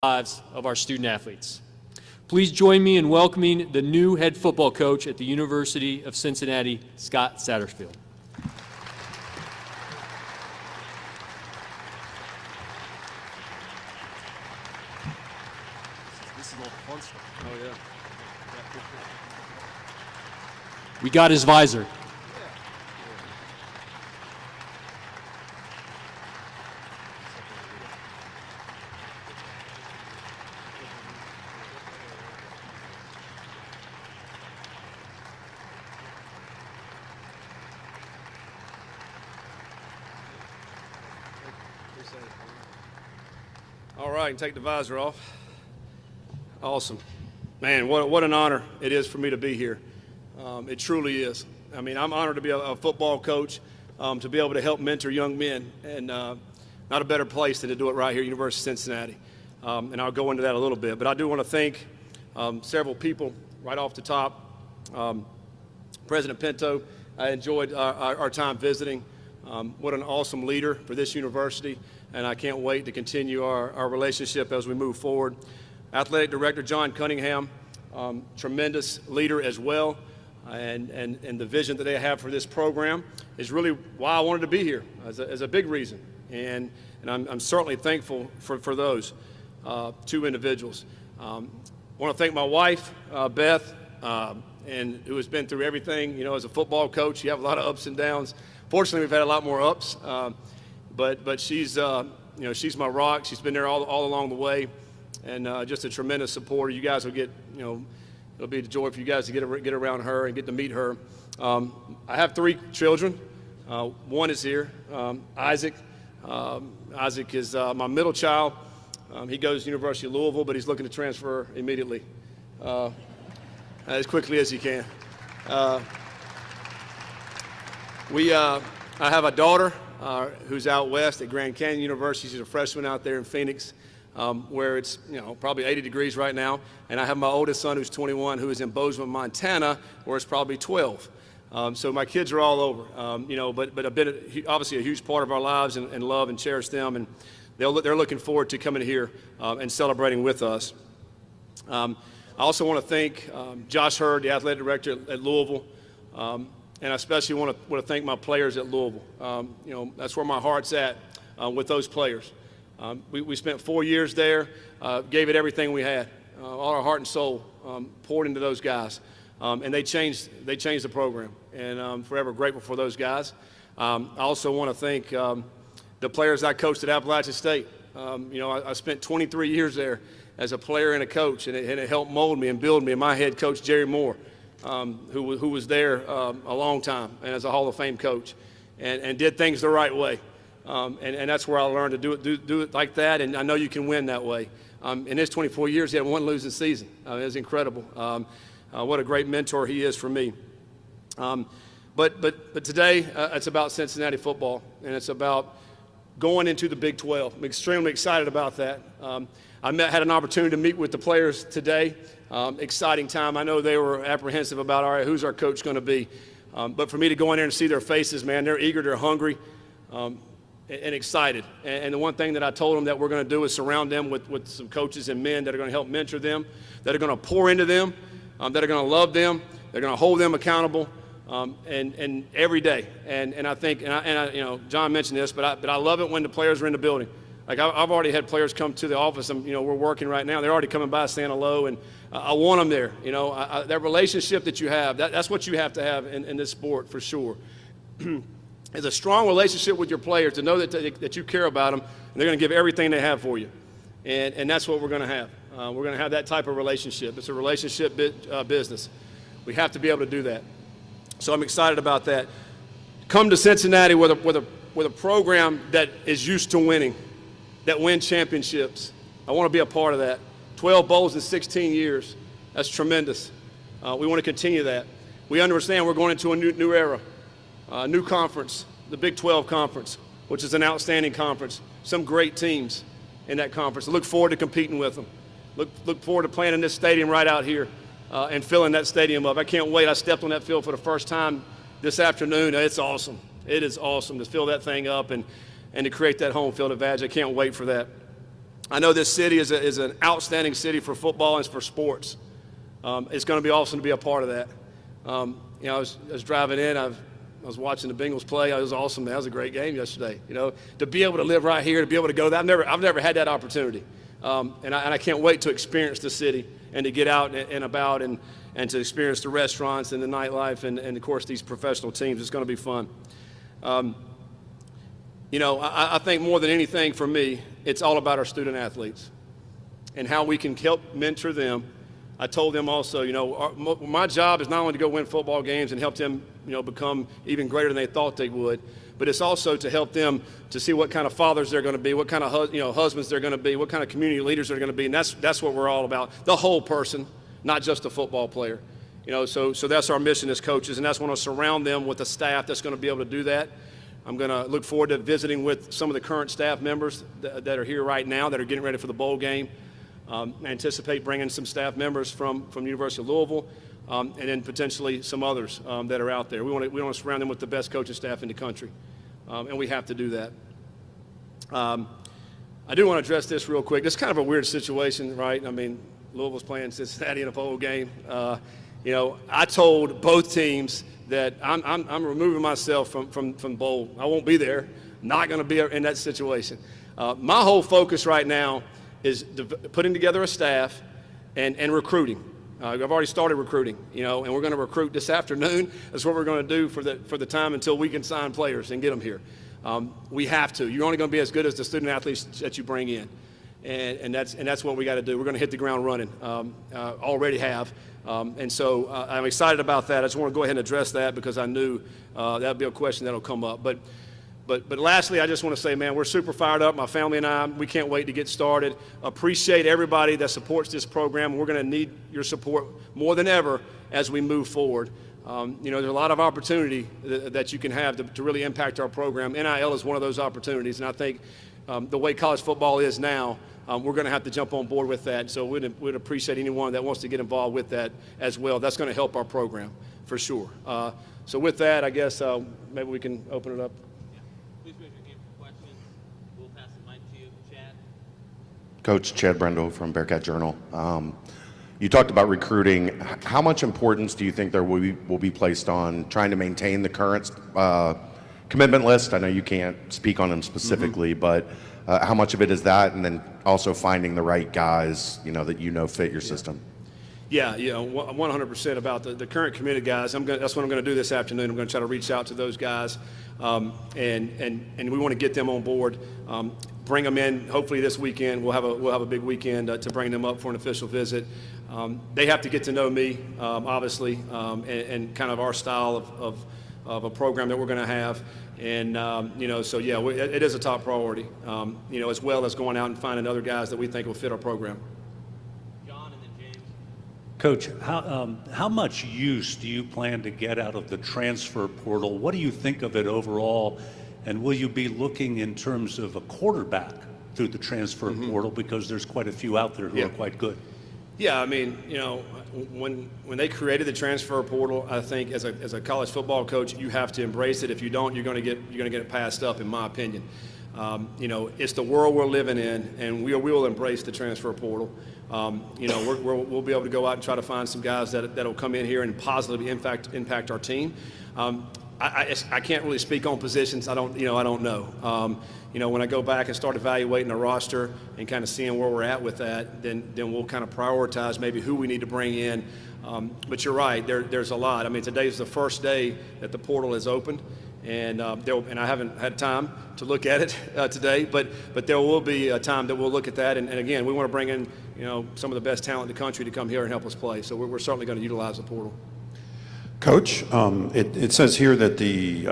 lives of our student athletes. Please join me in welcoming the new head football coach at the University of Cincinnati, Scott Satterfield. This is all the fun stuff. Oh, yeah. We got his visor. All right, take the visor off. Awesome. Man, what an honor it is for me to be here. It truly is. I mean, I'm honored to be a football coach, to be able to help mentor young men, and not a better place than to do it right here at University of Cincinnati. And I'll go into that a little bit. But I do want to thank several people right off the top. President Pinto, I enjoyed our time visiting. What an awesome leader for this university, and I can't wait to continue our relationship as we move forward. Athletic Director John Cunningham, tremendous leader as well, and the vision that they have for this program is really why I wanted to be here as a big reason, and I'm certainly thankful for those two individuals. I want to thank my wife, Beth, and who has been through everything. You know, as a football coach, you have a lot of ups and downs. Fortunately, we've had a lot more ups, but she's she's my rock. She's been there all along the way, and just a tremendous supporter. You guys will get, it'll be a joy for you guys to get around her and get to meet her. I have 3 children. One is here, Isaac. Isaac is my middle child. He goes to the University of Louisville, but he's looking to transfer immediately, as quickly as he can. I have a daughter who's out west at Grand Canyon University. She's a freshman out there in Phoenix, where it's probably 80 degrees right now. And I have my oldest son who's 21, who is in Bozeman, Montana, where it's probably 12. So my kids are all over, but obviously a huge part of our lives, and love and cherish them. And they're looking forward to coming here and celebrating with us. I also want to thank Josh Hurd, the athletic director at Louisville. And I especially want to thank my players at Louisville. That's where my heart's at with those players. We spent 4 years there, gave it everything we had, all our heart and soul poured into those guys, and they changed the program. And I'm forever grateful for those guys. I also want to thank the players I coached at Appalachian State. I spent 23 years there as a player and a coach, and it helped mold me and build me. And my head coach, Jerry Moore, who was there a long time and as a Hall of Fame coach, and did things the right way. And that's where I learned to do it like that, and I know you can win that way. In his 24 years, he had 1 losing season. It was incredible. What a great mentor he is for me. But today, it's about Cincinnati football, and it's about going into the Big 12. I'm extremely excited about that. I had an opportunity to meet with the players today. Exciting time. I know they were apprehensive about, all right, who's our coach going to be? But for me to go in there and see their faces, man, they're eager, they're hungry, and excited. And the one thing that I told them that we're going to do is surround them with some coaches and men that are going to help mentor them, that are going to pour into them, that are going to love them, they're going to hold them accountable, and every day. And I think, John mentioned this, but I love it when the players are in the building. Like I've already had players come to the office, and we're working right now. They're already coming by saying hello, and I want them there. That relationship that you have, that's what you have to have in this sport for sure. It's a strong relationship with your players to know that you care about them, and they're going to give everything they have for you. And that's what we're going to have. We're going to have that type of relationship. It's a relationship business. We have to be able to do that. So I'm excited about that. Come to Cincinnati with a program that is used to winning, that win championships. I want to be a part of that. 12 bowls in 16 years. That's tremendous. We want to continue that. We understand we're going into a new era, a new conference, the Big 12 Conference, which is an outstanding conference. Some great teams in that conference. I look forward to competing with them. Look forward to playing in this stadium right out here and filling that stadium up. I can't wait. I stepped on that field for the first time this afternoon. It's awesome. It is awesome to fill that thing up and to create that home field advantage. I can't wait for that. I know this city is an outstanding city for football and for sports. It's going to be awesome to be a part of that. I was driving in. I was watching the Bengals play. It was awesome. That was a great game yesterday. To be able to live right here, to be able to go there. I've never had that opportunity, and I can't wait to experience the city and to get out and about and to experience the restaurants and the nightlife and of course these professional teams. It's going to be fun. I think more than anything for me, it's all about our student athletes and how we can help mentor them. I told them also, my job is not only to go win football games and help them, become even greater than they thought they would, but it's also to help them to see what kind of fathers they're going to be, what kind of husbands they're going to be, what kind of community leaders they're going to be, and that's what we're all about. The whole person, not just a football player. So that's our mission as coaches, and that's want to surround them with a staff that's going to be able to do that. I'm going to look forward to visiting with some of the current staff members that are here right now that are getting ready for the bowl game. I anticipate bringing some staff members from the University of Louisville, and then potentially some others that are out there. We want to surround them with the best coaching staff in the country, and we have to do that. I do want to address this real quick. It's kind of a weird situation, right? I mean, Louisville's playing Cincinnati in a bowl game. I told both teams that I'm removing myself from bowl. I won't be there. Not going to be in that situation. My whole focus right now is putting together a staff and recruiting. I've already started recruiting, and we're going to recruit this afternoon. That's what we're going to do for the time until we can sign players and get them here. We have to. You're only going to be as good as the student athletes that you bring in, and that's what we got to do. We're going to hit the ground running. Already have, and so I'm excited about that. I just want to go ahead and address that because I knew that'd be a question that'll come up. But lastly, I just want to say, man, we're super fired up. My family and I, we can't wait to get started. Appreciate everybody that supports this program. We're going to need your support more than ever as we move forward. There's a lot of opportunity that you can have to really impact our program. NIL is one of those opportunities, and I think the way college football is now, we're going to have to jump on board with that. So we'd appreciate anyone that wants to get involved with that as well. That's going to help our program for sure. So with that, I guess maybe we can open it up. Please raise your hand for questions. We'll pass the mic to you, Chad. Coach Chad Brendel from Bearcat Journal. You talked about recruiting. How much importance do you think there will be placed on trying to maintain the current commitment list? I know you can't speak on them specifically, but how much of it is that, and then also finding the right guys, that fit your system? Yeah, 100% about the current committed guys. That's what I'm going to do this afternoon. I'm going to try to reach out to those guys, and we want to get them on board. Bring them in. Hopefully this weekend we'll have a big weekend to bring them up for an official visit. They have to get to know me, obviously, and kind of our style of a program that we're going to have. And so yeah, it is a top priority. As well as going out and finding other guys that we think will fit our program. Coach, how much use do you plan to get out of the transfer portal? What do you think of it overall? And will you be looking in terms of a quarterback through the transfer portal, because there's quite a few out there who are quite good? Yeah, I mean, when they created the transfer portal, I think as a college football coach, you have to embrace it. If you don't, you're going to get it passed up, in my opinion. It's the world we're living in, and we will embrace the transfer portal. We'll be able to go out and try to find some guys that'll come in here and positively impact our team. I can't really speak on positions. I don't know. When I go back and start evaluating the roster and kind of seeing where we're at with that, then we'll kind of prioritize maybe who we need to bring in. But you're right. There's a lot. I mean, today's the first day that the portal is opened. And I haven't had time to look at it today, but there will be a time that we'll look at that. And again, we want to bring in some of the best talent in the country to come here and help us play. So we're certainly going to utilize the portal. Coach, it says here that the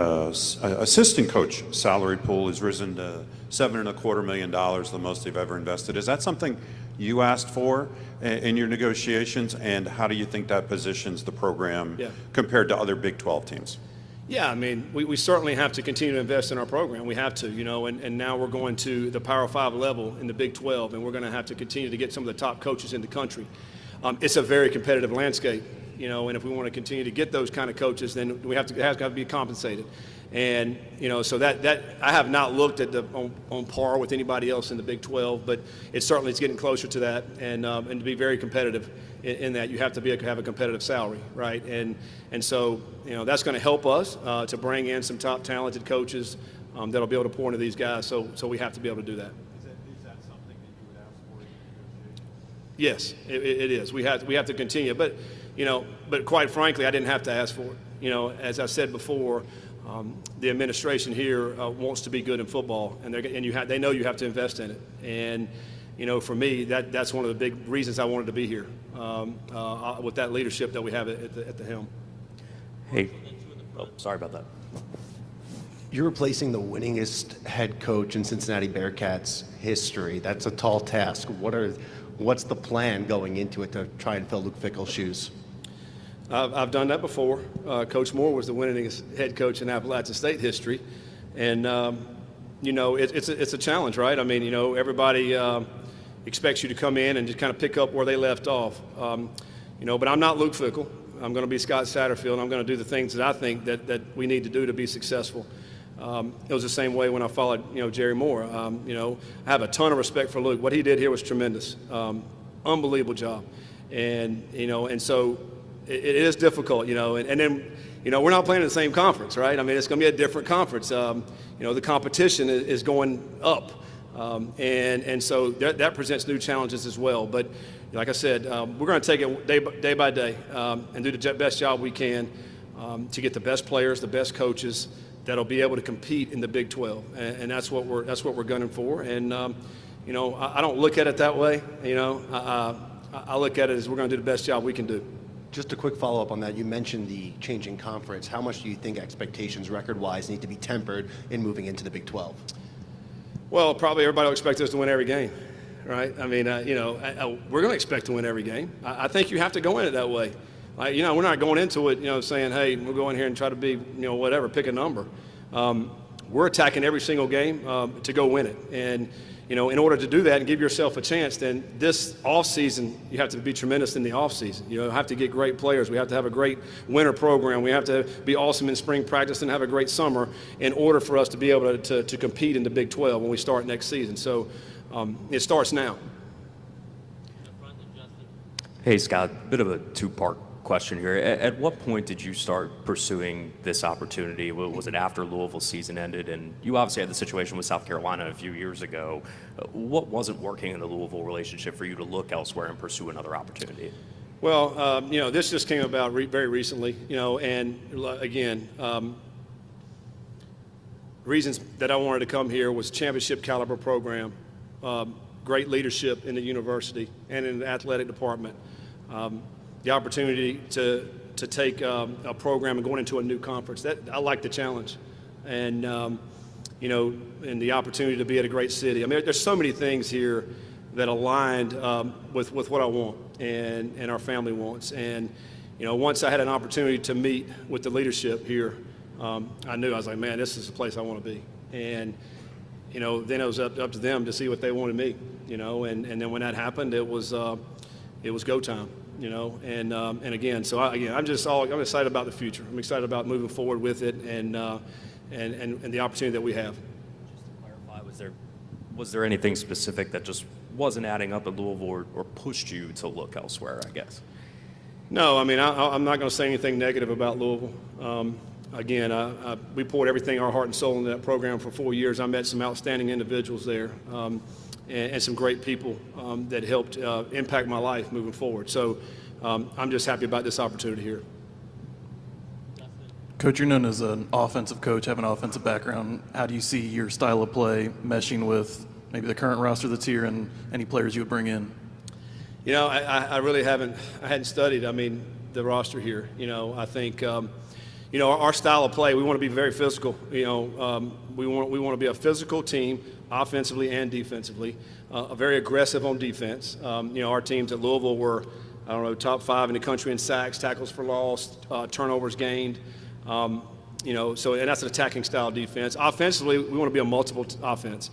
assistant coach salary pool has risen to $7.25 million, the most they've ever invested. Is that something you asked for in your negotiations, and how do you think that positions the program compared to other Big 12 teams? Yeah, I mean, we certainly have to continue to invest in our program. We have to, and now we're going to the Power 5 level in the Big 12, and we're going to have to continue to get some of the top coaches in the country. It's a very competitive landscape, and if we want to continue to get those kind of coaches, then we have to be compensated. And, so that I have not looked at on par with anybody else in the Big 12, but it certainly is getting closer to that. And to be very competitive in that, you have to have a competitive salary, right? And so, that's going to help us to bring in some top talented coaches that'll be able to pour into these guys. So we have to be able to do that. Is that something that you would ask for in negotiations? Yes, it is. We have to continue, but quite frankly, I didn't have to ask for it. As I said before, the administration here wants to be good in football, and they know you have to invest in it. And for me, that's one of the big reasons I wanted to be here with that leadership that we have at the helm. Hey, oh, sorry about that. You're replacing the winningest head coach in Cincinnati Bearcats history. That's a tall task. What's the plan going into it to try and fill Luke Fickell's shoes? I've done that before. Coach Moore was the winningest head coach in Appalachian State history, and it's a challenge, right? I mean, everybody expects you to come in and just kind of pick up where they left off. But I'm not Luke Fickell. I'm going to be Scott Satterfield, and I'm going to do the things that I think that we need to do to be successful. It was the same way when I followed, Jerry Moore. I have a ton of respect for Luke. What he did here was tremendous, unbelievable job, and so it is difficult, and then, we're not playing in the same conference, right? I mean, it's going to be a different conference. The competition is going up, and so that presents new challenges as well. But like I said, we're going to take it day by day and do the best job we can to get the best players, the best coaches that'll be able to compete in the Big 12, and that's what we're gunning for. And I don't look at it that way. I look at it as we're going to do the best job we can do. Just a quick follow-up on that. You mentioned the changing conference. How much do you think expectations record-wise need to be tempered in moving into the Big 12? Well, probably everybody will expect us to win every game, right? I mean, we're going to expect to win every game. I think you have to go in it that way. Like, we're not going into it, saying, hey, we'll go in here and try to be, whatever, pick a number. We're attacking every single game to go win it. And, in order to do that and give yourself a chance, then this offseason, you have to be tremendous in the offseason. You have to get great players. We have to have a great winter program. We have to be awesome in spring practice and have a great summer in order for us to be able to compete in the Big 12 when we start next season. So it starts now. Hey, Scott, bit of a two-part question here. At what point did you start pursuing this opportunity? Was it after Louisville season ended? And you obviously had the situation with South Carolina a few years ago. What wasn't working in the Louisville relationship for you to look elsewhere and pursue another opportunity? Well, this just came about very recently, and again, reasons that I wanted to come here was championship caliber program, great leadership in the university and in the athletic department. The opportunity to take a program and going into a new conference. That I like the challenge, and and the opportunity to be at a great city. I mean, there's so many things here that aligned with what I want and our family wants. And once I had an opportunity to meet with the leadership here, I knew, I was like, man, this is the place I want to be. And then it was up to them to see what they wanted me. And then when that happened, it was go time. And again, so I'm excited about the future. I'm excited about moving forward with it and the opportunity that we have. Just to clarify, was there anything specific that just wasn't adding up at Louisville or pushed you to look elsewhere, I guess? No, I mean, I'm not going to say anything negative about Louisville. Again, we poured everything, our heart and soul into that program for 4 years. I met some outstanding individuals there. And some great people that helped impact my life moving forward. So I'm just happy about this opportunity here. Coach, you're known as an offensive coach, have an offensive background. How do you see your style of play meshing with maybe the current roster that's here and any players you would bring in? I really hadn't studied, the roster here. I think, our style of play, we want to be very physical. We want to be a physical team, offensively and defensively, very aggressive on defense. Our teams at Louisville were, top 5 in the country in sacks, tackles for loss, turnovers gained. And that's an attacking style defense. Offensively, we want to be a multiple offense.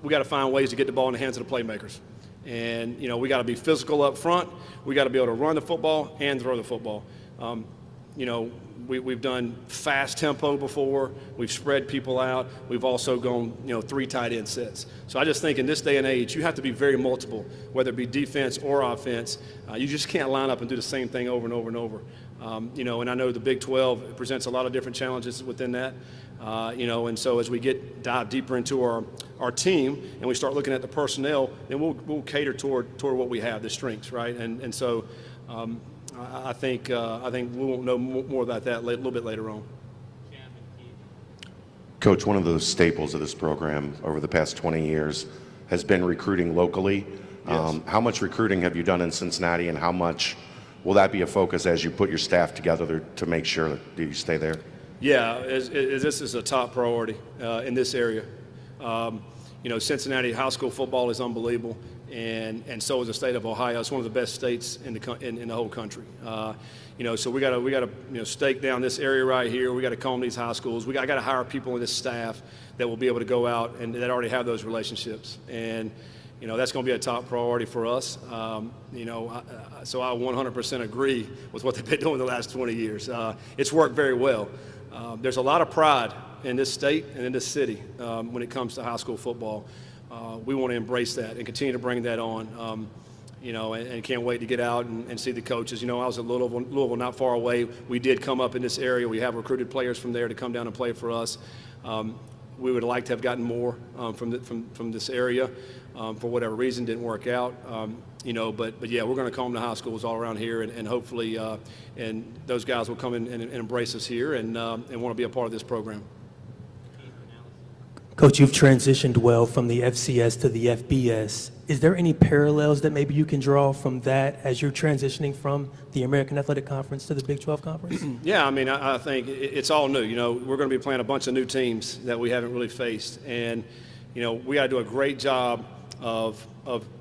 We got to find ways to get the ball in the hands of the playmakers. And, we got to be physical up front. We got to be able to run the football and throw the football. You know, we've done fast tempo before. We've spread people out. We've also gone, 3 tight end sets. So I just think in this day and age, you have to be very multiple, whether it be defense or offense. You just can't line up and do the same thing over and over and over. And I know the Big 12 presents a lot of different challenges within that. And so as we dive deeper into our team and we start looking at the personnel, then we'll cater toward what we have, the strengths, right? And so I think we won't know more about that a little bit later on. Coach, one of the staples of this program over the past 20 years has been recruiting locally. Yes. How much recruiting have you done in Cincinnati, and how much will that be a focus as you put your staff together to make sure that you stay there? Yeah, this is a top priority in this area. Cincinnati high school football is unbelievable, and so is the state of Ohio. It's one of the best states in the whole country. So we got to stake down this area right here. We got to comb these high schools. I got to hire people in this staff that will be able to go out and that already have those relationships. And that's going to be a top priority for us. So I 100% agree with what they've been doing the last 20 years. It's worked very well. There's a lot of pride in this state and in this city when it comes to high school football. We want to embrace that and continue to bring that on. And can't wait to get out and see the coaches. I was at Louisville, not far away. We did come up in this area. We have recruited players from there to come down and play for us. We would like to have gotten more from this area. For whatever reason, didn't work out. But yeah, we're going to comb the high schools all around here, and hopefully, and those guys will come in and embrace us here and want to be a part of this program. Coach, you've transitioned well from the FCS to the FBS. Is there any parallels that maybe you can draw from that as you're transitioning from the American Athletic Conference to the Big 12 Conference? Yeah, I think it's all new. We're going to be playing a bunch of new teams that we haven't really faced, and we got to do a great job of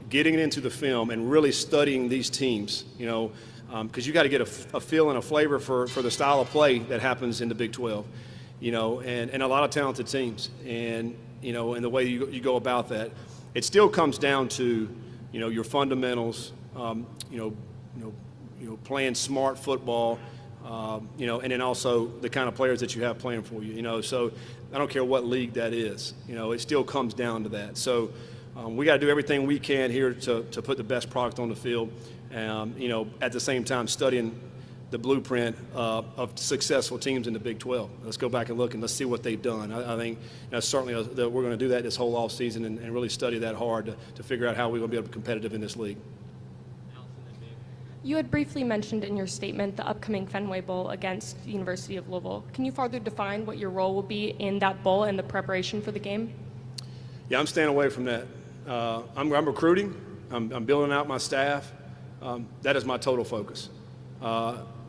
getting it into the film and really studying these teams. Because you got to get a feel and a flavor for the style of play that happens in the Big 12. And a lot of talented teams, and and the way you go about that, it still comes down to your fundamentals, playing smart football, and then also the kind of players that you have playing for you. So I don't care what league that is, it still comes down to that. So we got to do everything we can here to put the best product on the field, at the same time studying the blueprint of successful teams in the Big 12. Let's go back and look and let's see what they've done. I think certainly that we're going to do that this whole offseason and really study that hard to figure out how we're going to be able to be competitive in this league. You had briefly mentioned in your statement the upcoming Fenway Bowl against the University of Louisville. Can you further define what your role will be in that bowl and the preparation for the game? Yeah, I'm staying away from that. I'm recruiting. I'm building out my staff. That is my total focus.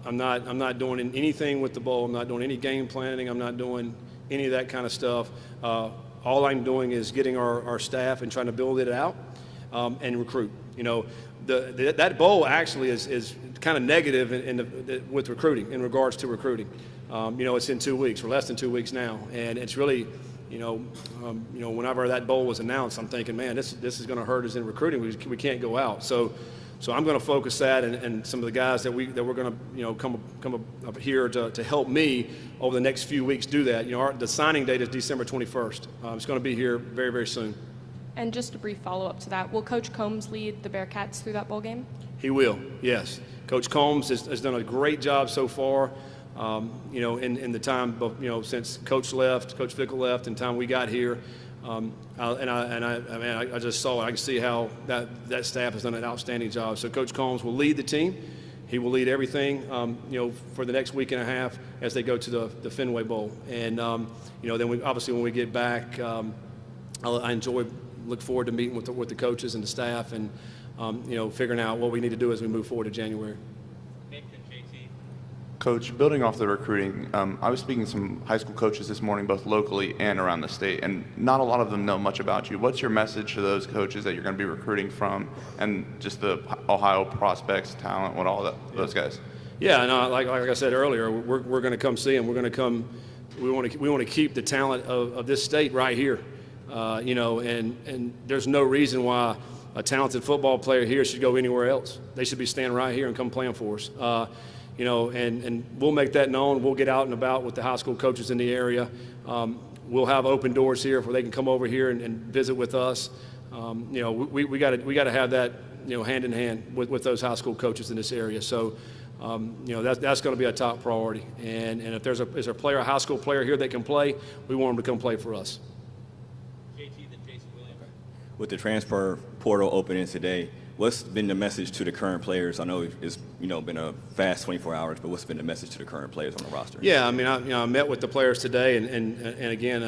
I'm not doing anything with the bowl. I'm not doing any game planning. I'm not doing any of that kind of stuff. All I'm doing is getting our staff and trying to build it out and recruit. That bowl actually is kind of negative with recruiting, in regards to recruiting. It's in 2 weeks. We're less than 2 weeks now, and it's really, whenever that bowl was announced, I'm thinking, man, this is going to hurt us in recruiting. We can't go out. So I'm going to focus that, and some of the guys that we're going to come up here to help me over the next few weeks do that. The signing date is December 21st. It's going to be here very, very soon. And just a brief follow-up to that, will Coach Combs lead the Bearcats through that bowl game? He will, yes. Coach Combs has done a great job so far. In the time, since Coach Fickle left, and time we got here. I just saw it. I can see how that staff has done an outstanding job. So Coach Combs will lead the team. He will lead everything, for the next week and a half as they go to the Fenway Bowl. And then when we get back, look forward to meeting with the coaches and the staff, and figuring out what we need to do as we move forward to January. Coach, building off the recruiting, I was speaking to some high school coaches this morning, both locally and around the state, and not a lot of them know much about you. What's your message to those coaches that you're going to be recruiting from, and just the Ohio prospects, talent, those guys? Yeah, and like I said earlier, we're going to come see them. We're going to come. We want to keep the talent of this state right here, and there's no reason why a talented football player here should go anywhere else. They should be staying right here and come playing for us. and we'll make that known. We'll get out and about with the high school coaches in the area. We'll have open doors here where they can come over here and visit with us. We got to have that, hand in hand with those high school coaches in this area. So, that's going to be a top priority. And if there's a high school player here that can play, we want them to come play for us. JT, then Jason Williams. With the transfer portal opening today, what's been the message to the current players? I know it's been a fast 24 hours, but what's been the message to the current players on the roster? Yeah, I mean, I met with the players today, and again,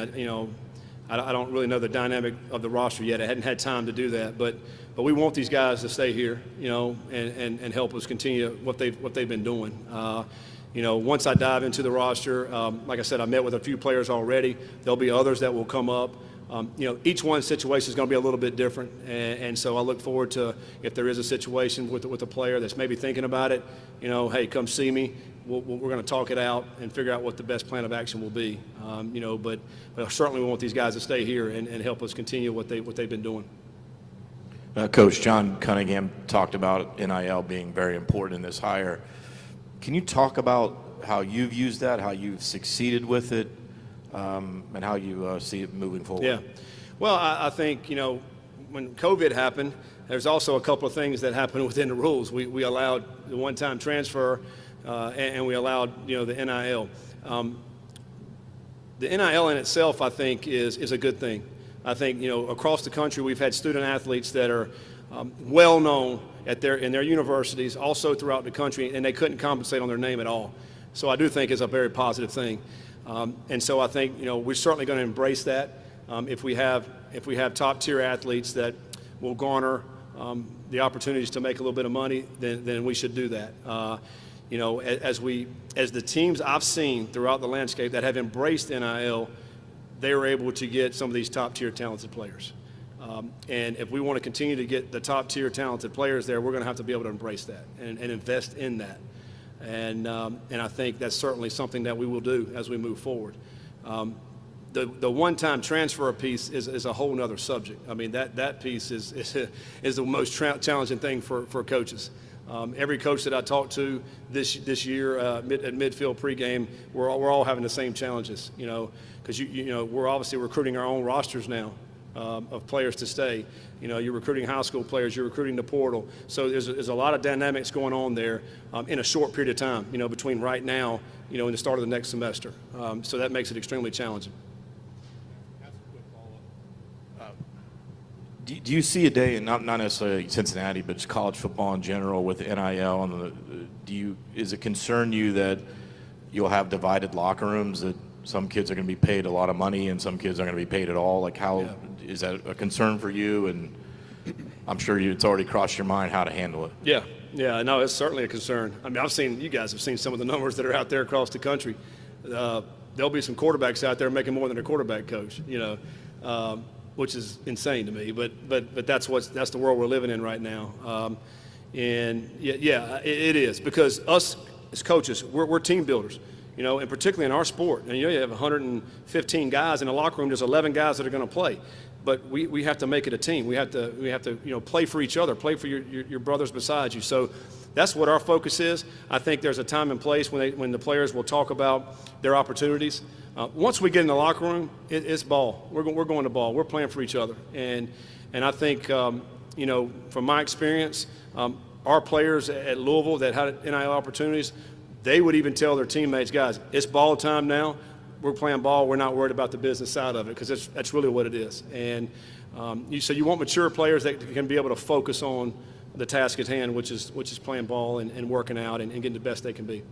I don't really know the dynamic of the roster yet. I hadn't had time to do that, but we want these guys to stay here, and help us continue what they've been doing. Once I dive into the roster, like I said, I met with a few players already. There'll be others that will come up. Each one's situation is going to be a little bit different, and so I look forward to, if there is a situation with a player that's maybe thinking about it, hey, come see me. We're going to talk it out and figure out what the best plan of action will be. But certainly we want these guys to stay here and help us continue what they've been doing. Coach John Cunningham talked about NIL being very important in this hire. Can you talk about how you've used that, how you've succeeded with it, and how you see it moving forward? Yeah. Well, I think, when COVID happened, there's also a couple of things that happened within the rules. We allowed the one-time transfer, and we allowed, the NIL. The NIL in itself, I think, is a good thing. I think, across the country, we've had student athletes that are well known in their universities, also throughout the country, and they couldn't compensate on their name at all. So I do think it's a very positive thing. And so I think, we're certainly going to embrace that. If we have top-tier athletes that will garner the opportunities to make a little bit of money, then we should do that. As the teams I've seen throughout the landscape that have embraced NIL, they were able to get some of these top-tier talented players. And if we want to continue to get the top-tier talented players there, we're going to have to be able to embrace that and invest in that. And I think that's certainly something that we will do as we move forward. The one-time transfer piece is a whole nother subject. I mean, that piece is the most challenging thing for coaches. Every coach that I talked to this year at midfield pregame, we're all having the same challenges, because we're obviously recruiting our own rosters now of players to stay. You're recruiting high school players, you're recruiting the portal. So there's a lot of dynamics going on there in a short period of time, between right now, and the start of the next semester. So that makes it extremely challenging. Do you see a day, and not necessarily Cincinnati, but just college football in general with NIL? Is it concern you that you'll have divided locker rooms, that some kids are going to be paid a lot of money and some kids aren't going to be paid at all? Is that a concern for you? And I'm sure it's already crossed your mind how to handle it. Yeah, no, it's certainly a concern. I mean, you guys have seen some of the numbers that are out there across the country. There'll be some quarterbacks out there making more than their quarterback coach, which is insane to me. But that's the world we're living in right now. And it is, because us as coaches, we're team builders. And particularly in our sport. And you have 115 guys in the locker room. There's 11 guys that are going to play, but we have to make it a team. We have to play for each other, play for your brothers beside you. So that's what our focus is. I think there's a time and place when the players will talk about their opportunities. Once we get in the locker room, it's ball. We're going to ball. We're playing for each other. And I think from my experience, our players at Louisville that had NIL opportunities, they would even tell their teammates, guys, it's ball time now. We're playing ball. We're not worried about the business side of it, because that's really what it is. And so you want mature players that can be able to focus on the task at hand, which is playing ball and working out and getting the best they can be.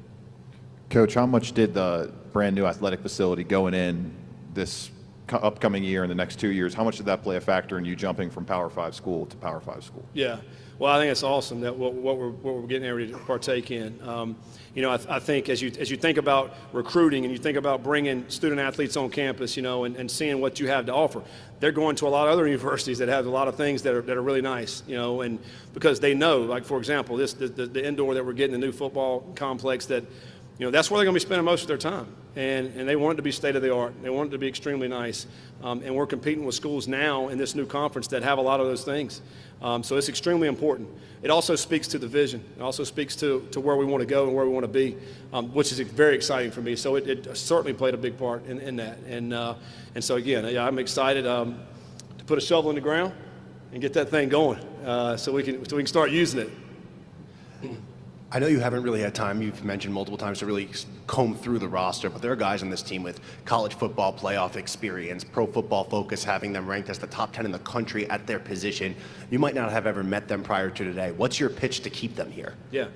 Coach, how much did the brand new athletic facility going in this upcoming year and the next 2 years, how much did that play a factor in you jumping from Power 5 school to Power 5 school? Yeah. Well, I think it's awesome that what we're getting ready to partake in. I think as you think about recruiting and you think about bringing student athletes on campus, and seeing what you have to offer, they're going to a lot of other universities that have a lot of things that are really nice, and because they know, like for example, the indoor that we're getting, the new football complex that, that's where they're going to be spending most of their time. And they want it to be state of the art. They want it to be extremely nice. And we're competing with schools now in this new conference that have a lot of those things. So it's extremely important. It also speaks to the vision. It also speaks to where we want to go and where we want to be, which is very exciting for me. So it certainly played a big part in that. And so, again, yeah, I'm excited to put a shovel in the ground and get that thing going so we can start using it. I know you haven't really had time, you've mentioned multiple times, to really comb through the roster, but there are guys on this team with college football playoff experience, Pro Football Focus having them ranked as the top 10 in the country at their position. You might not have ever met them prior to today. What's your pitch to keep them here? Yeah.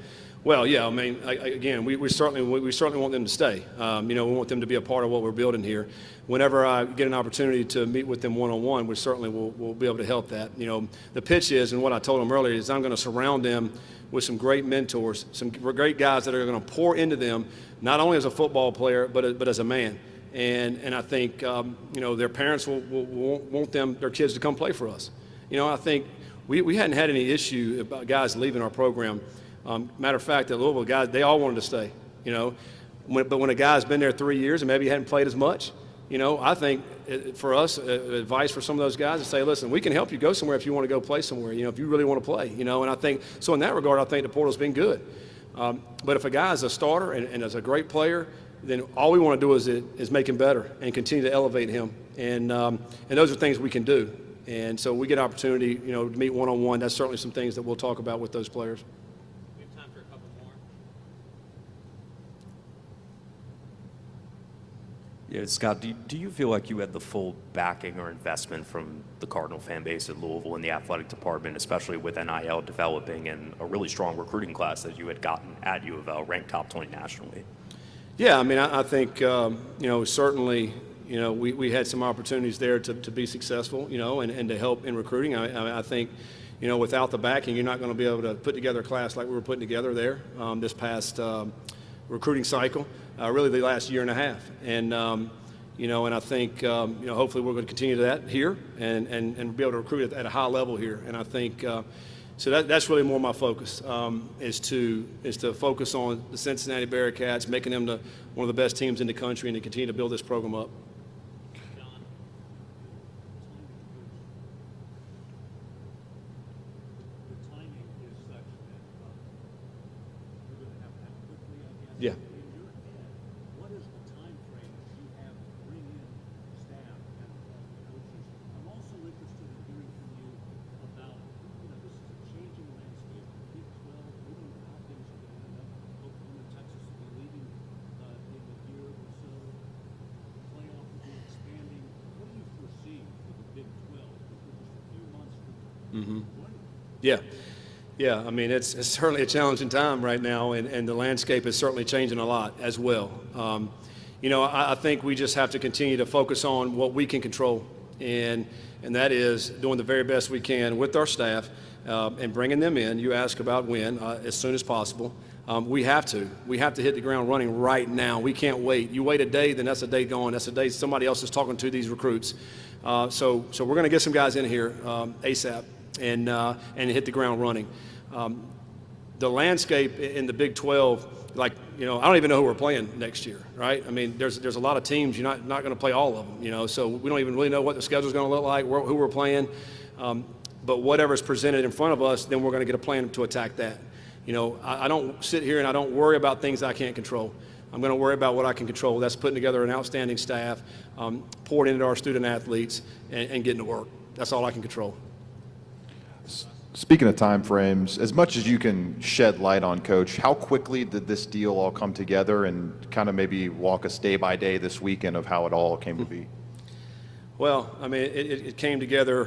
Well, yeah, I mean, again, we certainly want them to stay. We want them to be a part of what we're building here. Whenever I get an opportunity to meet with them one-on-one, we certainly will be able to help that. The pitch is, and what I told them earlier, is I'm going to surround them with some great mentors, some great guys that are going to pour into them, not only as a football player, but as a man. And I think, their parents will want their kids to come play for us. I think we hadn't had any issue about guys leaving our program. Matter of fact, the Louisville guys, they all wanted to stay, but when a guy's been there 3 years and maybe he hadn't played as much, I think for us, advice for some of those guys is say, listen, we can help you go somewhere if you want to go play somewhere, if you really want to play, and I think, so in that regard, I think the portal's been good. But if a guy is a starter and is a great player, then all we want to do is make him better and continue to elevate him. And those are things we can do. And so we get opportunity, to meet one-on-one. That's certainly some things that we'll talk about with those players. We have time for a couple more. Yeah, Scott, do you feel like you had the full backing or investment from the Cardinal fan base at Louisville and the athletic department, especially with NIL developing and a really strong recruiting class that you had gotten at U of L, ranked top 20 nationally? Yeah, I mean, I think, certainly, we had some opportunities there to be successful, and to help in recruiting. I think, without the backing, you're not going to be able to put together a class like we were putting together there this past recruiting cycle, really the last year and a half. And, and I think, hopefully we're going to continue that here and be able to recruit at a high level here. And I think, so that's really more my focus, is to focus on the Cincinnati Bearcats, making them one of the best teams in the country, and to continue to build this program up. Yeah. What is the time frame that you have to bring in staff and coaches? I'm also interested in hearing from you about, this is a changing landscape. Big 12, we don't know how things are going to end up. Oklahoma, Texas will be leaving in a year or so. The playoff will be expanding. What do you foresee for the Big 12? Because just a few months from now. Yeah. Yeah, I mean, it's certainly a challenging time right now, and the landscape is certainly changing a lot as well. I think we just have to continue to focus on what we can control, and that is doing the very best we can with our staff and bringing them in. You ask about when, as soon as possible. We have to hit the ground running right now. We can't wait. You wait a day, then that's a day gone. That's a day somebody else is talking to these recruits. So we're going to get some guys in here ASAP. And hit the ground running. The landscape in the Big 12, I don't even know who we're playing next year, right? I mean, there's a lot of teams. You're not going to play all of them, so we don't even really know what the schedule's going to look like, who we're playing. But whatever's presented in front of us, then we're going to get a plan to attack that. I don't sit here and I don't worry about things I can't control. I'm going to worry about what I can control. That's putting together an outstanding staff, pouring into our student athletes, and getting to work. That's all I can control. Speaking of time frames, as much as you can shed light on, Coach, how quickly did this deal all come together, and kind of maybe walk us day by day this weekend of how it all came to be? Well, I mean, it came together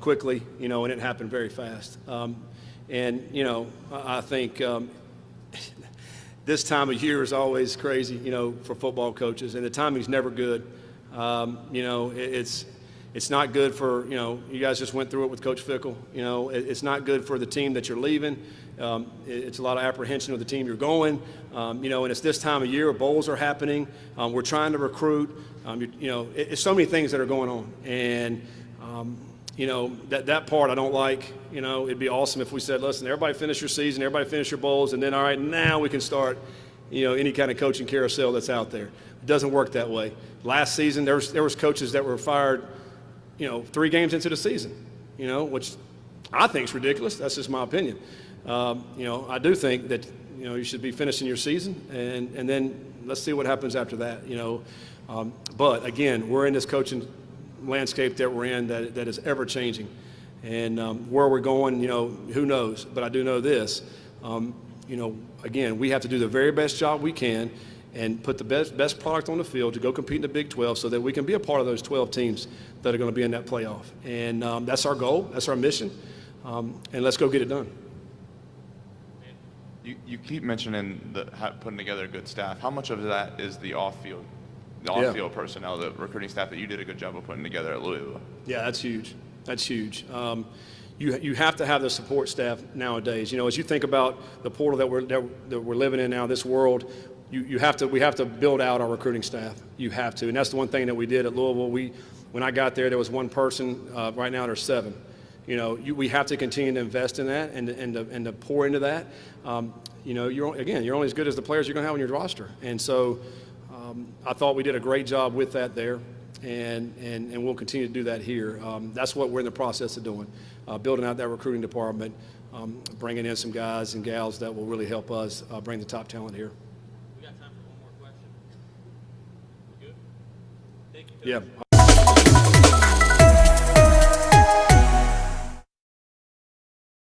quickly, and it happened very fast. I think this time of year is always crazy, for football coaches, and the timing's never good. It's not good for, you guys just went through it with Coach Fickell. It's not good for the team that you're leaving. It's a lot of apprehension of the team you're going. And it's this time of year, bowls are happening. We're trying to recruit. It's so many things that are going on. And, that part I don't like. It'd be awesome if we said, listen, everybody finish your season, everybody finish your bowls, and then, all right, now we can start, any kind of coaching carousel that's out there. It doesn't work that way. Last season, there was coaches that were fired, 3 games into the season, which I think is ridiculous. That's just my opinion. I do think that, you should be finishing your season, and then let's see what happens after that, But, again, we're in this coaching landscape that we're in that is ever-changing. And where we're going, who knows? But I do know this, again, we have to do the very best job we can and put the best product on the field to go compete in the Big 12 so that we can be a part of those 12 teams that are going to be in that playoff. And that's our goal. That's our mission. And let's go get it done. You keep mentioning putting together a good staff. How much of that is the off-field personnel, the recruiting staff that you did a good job of putting together at Louisville? Yeah, that's huge. That's huge. You have to have the support staff nowadays. As you think about the portal that we're living in now, this world, we have to build out our recruiting staff. You have to, and that's the one thing that we did at Louisville. When I got there was one person. Right now there's 7. We have to continue to invest in that and to pour into that. You're only as good as the players you're going to have on your roster. And so I thought we did a great job with that there, and we'll continue to do that here. That's what we're in the process of doing, building out that recruiting department, bringing in some guys and gals that will really help us bring the top talent here. We got time for one more question. Good? Thank you, Coach. Yeah.